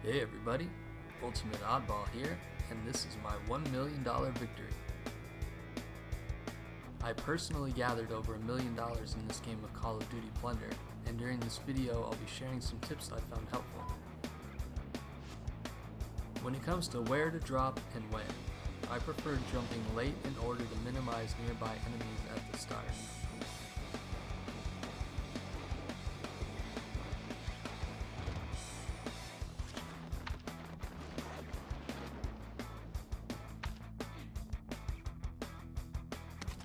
Hey everybody, Ultimate Oddball here, and this is my $1 million victory. I personally gathered over $1 million in this game of Call of Duty Plunder, and during this video I'll be sharing some tips I found helpful. When it comes to where to drop and when, I prefer jumping late in order to minimize nearby enemies at the start.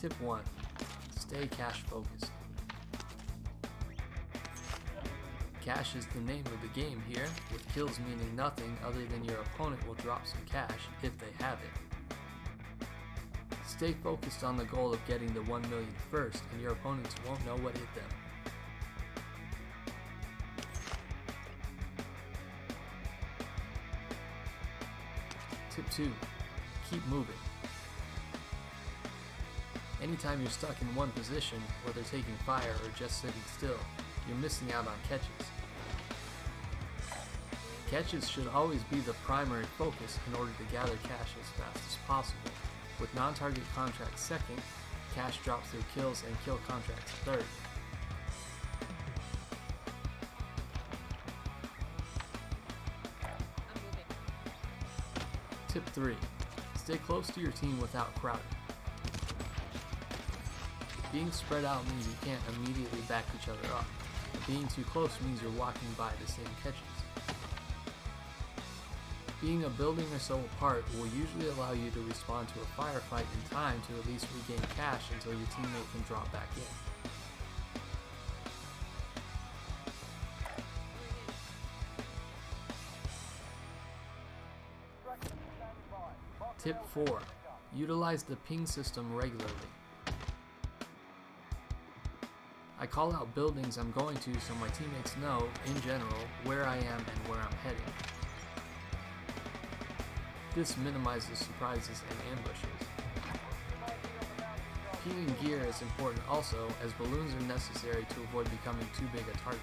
Tip 1. Stay cash focused. Cash is the name of the game here, with kills meaning nothing other than your opponent will drop some cash if they have it. Stay focused on the goal of getting the 1 million first, and your opponents won't know what hit them. Tip 2. Keep moving. Anytime you're stuck in one position, whether taking fire or just sitting still, you're missing out on catches. Catches should always be the primary focus in order to gather cash as fast as possible, with non-target contracts second, cash drops through kills, and kill contracts third. Tip 3. Stay close to your team without crowding. Being spread out means you can't immediately back each other up. Being too close means you're walking by the same catches. Being a building or so apart will usually allow you to respond to a firefight in time to at least regain cash until your teammate can drop back in. Tip 4. Utilize the ping system regularly. I call out buildings I'm going to so my teammates know, in general, where I am and where I'm heading. This minimizes surprises and ambushes. Pinging gear is important also, as balloons are necessary to avoid becoming too big a target.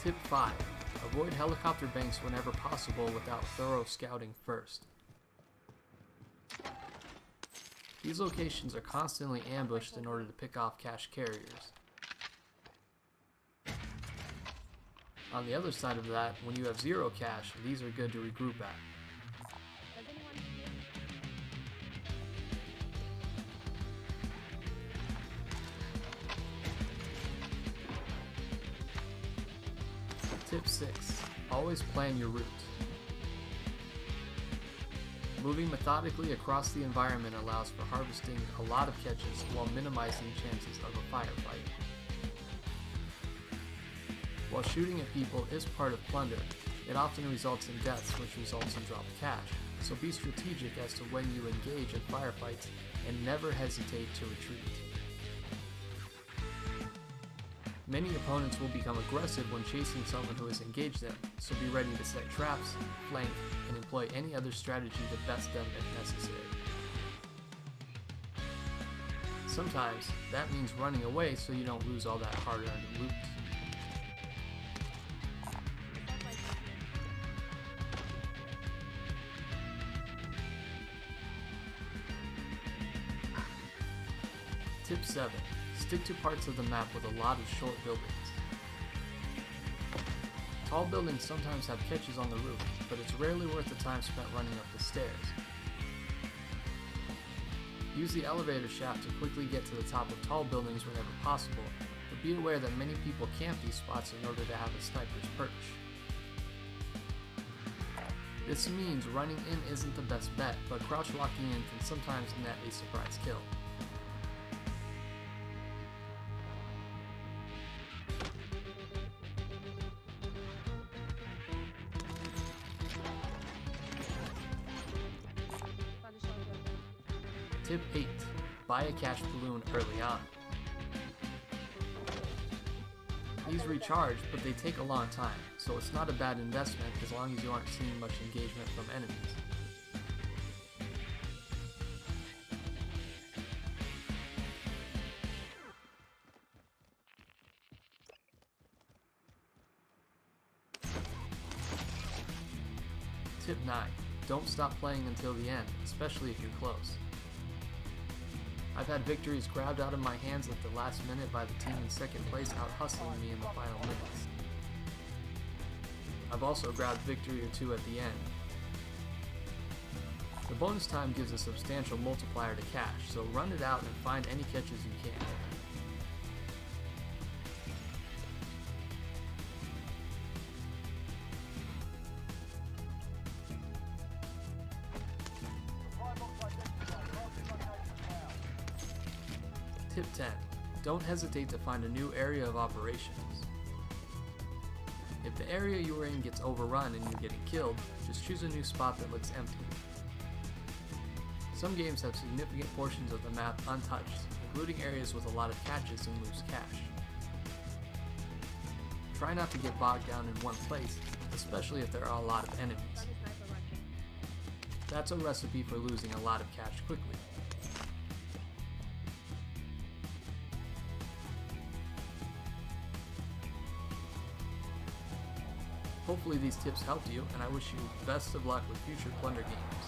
Tip 5. Avoid helicopter banks whenever possible without thorough scouting first. These locations are constantly ambushed in order to pick off cash carriers. On the other side of that, when you have zero cash, these are good to regroup at. Tip 6. Always plan your route. Moving methodically across the environment allows for harvesting a lot of catches while minimizing chances of a firefight. While shooting at people is part of plunder, it often results in deaths, which results in dropped cash, so be strategic as to when you engage in firefights and never hesitate to retreat. Many opponents will become aggressive when chasing someone who has engaged them, so be ready to set traps, flank, and employ any other strategy to best them if necessary. Sometimes, that means running away so you don't lose all that hard-earned loot. Tip 7. Stick to parts of the map with a lot of short buildings. Tall buildings sometimes have catches on the roof, but it's rarely worth the time spent running up the stairs. Use the elevator shaft to quickly get to the top of tall buildings whenever possible, but be aware that many people camp these spots in order to have a sniper's perch. This means running in isn't the best bet, but crouch locking in can sometimes net a surprise kill. Tip 8. Buy a cash balloon early on. These recharge, but they take a long time, so it's not a bad investment as long as you aren't seeing much engagement from enemies. Tip 9. Don't stop playing until the end, especially if you're close. I've had victories grabbed out of my hands at the last minute by the team in second place out hustling me in the final minutes. I've also grabbed victory or two at the end. The bonus time gives a substantial multiplier to cash, so run it out and find any catches you can. Tip 10. Don't hesitate to find a new area of operations. If the area you are in gets overrun and you're getting killed, just choose a new spot that looks empty. Some games have significant portions of the map untouched, including areas with a lot of catches and loose cash. Try not to get bogged down in one place, especially if there are a lot of enemies. That's a recipe for losing a lot of cash quickly. Hopefully these tips helped you, and I wish you best of luck with future Plunder games.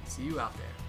See you out there.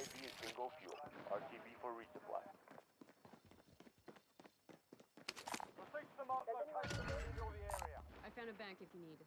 UAV is bingo fuel. RTB for resupply. Proceed to the marked location and secure the area. I found a bank if you need.